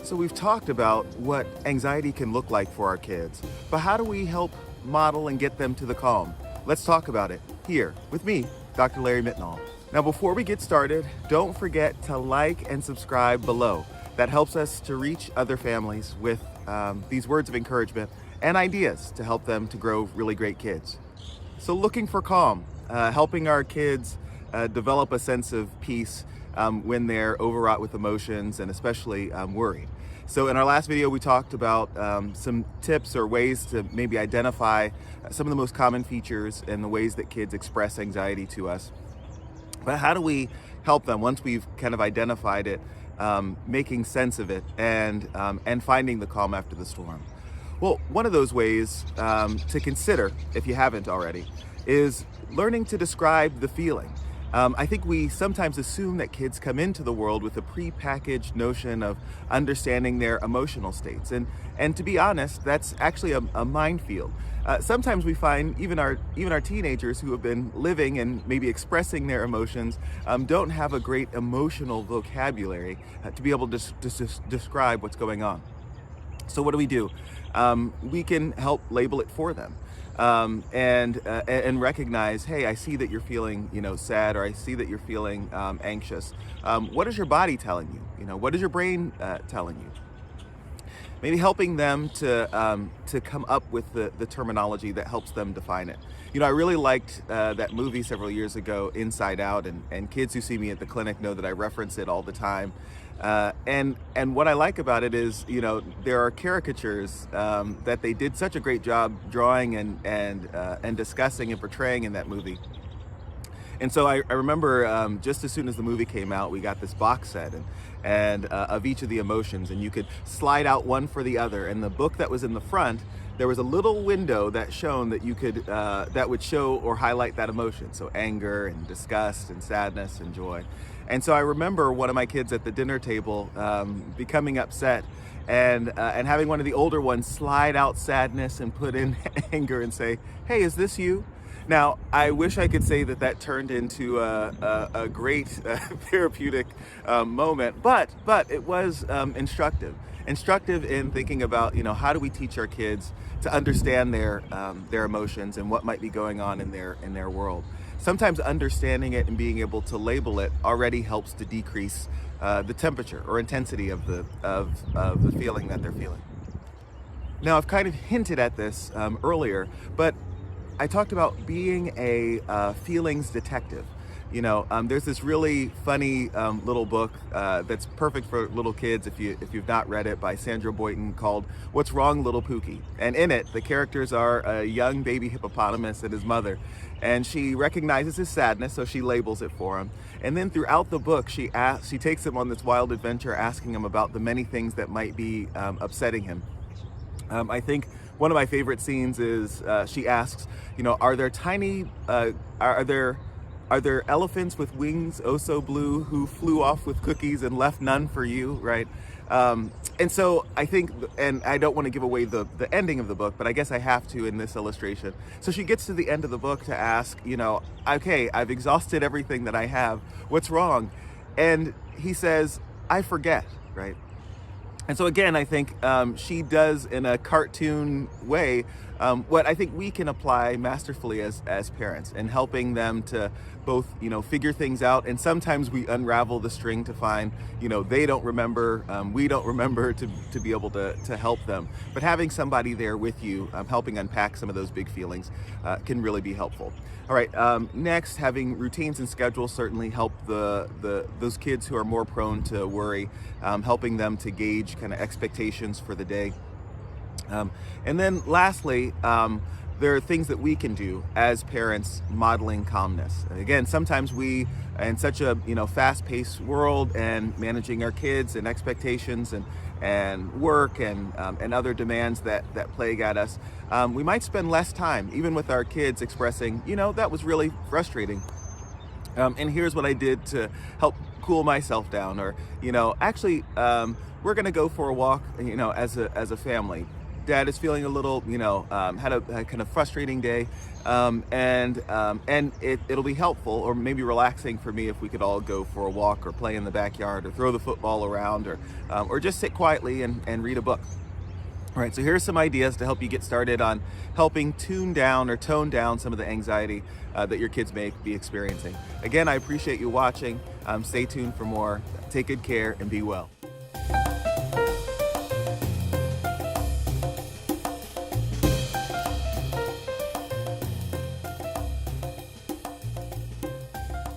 So we've talked about what anxiety can look like for our kids, but how do we help model and get them to the calm? Let's talk about it here with me, Dr. Larry Mitnaul. Now, before we get started, don't forget to like and subscribe below. That helps us to reach other families with these words of encouragement and ideas to help them to grow really great kids. So looking for calm, helping our kids develop a sense of peace when they're overwrought with emotions and especially worry. So in our last video, we talked about some tips or ways to maybe identify some of the most common features and the ways that kids express anxiety to us. But how do we help them once we've kind of identified it, making sense of it and finding the calm after the storm? Well, one of those ways to consider, if you haven't already, is learning to describe the feeling. I think we sometimes assume that kids come into the world with a pre-packaged notion of understanding their emotional states. And to be honest, that's actually a minefield. Sometimes we find even our teenagers who have been living and maybe expressing their emotions don't have a great emotional vocabulary to be able to describe what's going on. So what do? We can help label it for them. And recognize, hey, I see that you're feeling, sad, or I see that you're feeling anxious. What is your body telling you? What is your brain telling you? Maybe helping them to come up with the terminology that helps them define it. I really liked that movie several years ago, Inside Out, and kids who see me at the clinic know that I reference it all the time. And what I like about it is, there are caricatures that they did such a great job drawing and discussing and portraying in that movie. And so I remember just as soon as the movie came out, we got this box set and of each of the emotions, and you could slide out one for the other. And the book that was in the front, there was a little window that shone that you could that would show or highlight that emotion. So anger and disgust and sadness and joy. And so I remember one of my kids at the dinner table becoming upset and having one of the older ones slide out sadness and put in anger and say, "Hey, is this you?" Now, I wish I could say that turned into a great therapeutic moment, but it was instructive in thinking about, how do we teach our kids to understand their emotions and what might be going on in their world. Sometimes understanding it and being able to label it already helps to decrease the temperature or intensity of the feeling that they're feeling. Now, I've kind of hinted at this earlier, but I talked about being a feelings detective. There's this really funny little book that's perfect for little kids if you've not read it, by Sandra Boynton, called "What's Wrong, Little Pookie?" And in it, the characters are a young baby hippopotamus and his mother, and she recognizes his sadness, so she labels it for him. And then throughout the book, she takes him on this wild adventure, asking him about the many things that might be upsetting him. I think one of my favorite scenes is she asks, are there elephants with wings oh so blue who flew off with cookies and left none for you, right? And so I think, and I don't want to give away the ending of the book, but I guess I have to in this illustration. So she gets to the end of the book to ask, okay, I've exhausted everything that I have. What's wrong? And he says, I forget, right? And so again, I think she does in a cartoon way what I think we can apply masterfully as parents, and helping them to both, figure things out. And sometimes we unravel the string to find, they don't remember, we don't remember, to be able to help them. But having somebody there with you, helping unpack some of those big feelings can really be helpful. All right, next, having routines and schedules certainly help those kids who are more prone to worry, helping them to gauge kind of expectations for the day. And then lastly, there are things that we can do as parents modeling calmness. Again, sometimes we, in such a fast-paced world, and managing our kids and expectations and work and other demands that plague at us, we might spend less time, even with our kids, expressing, that was really frustrating. And here's what I did to help cool myself down, or, actually, we're gonna go for a walk, as a family. dad is feeling a little, had a kind of frustrating day, and it'll be helpful or maybe relaxing for me if we could all go for a walk or play in the backyard or throw the football around or just sit quietly and read a book. All right, so here's some ideas to help you get started on helping tune down or tone down some of the anxiety that your kids may be experiencing. Again, I appreciate you watching. Stay tuned for more. Take good care and be well.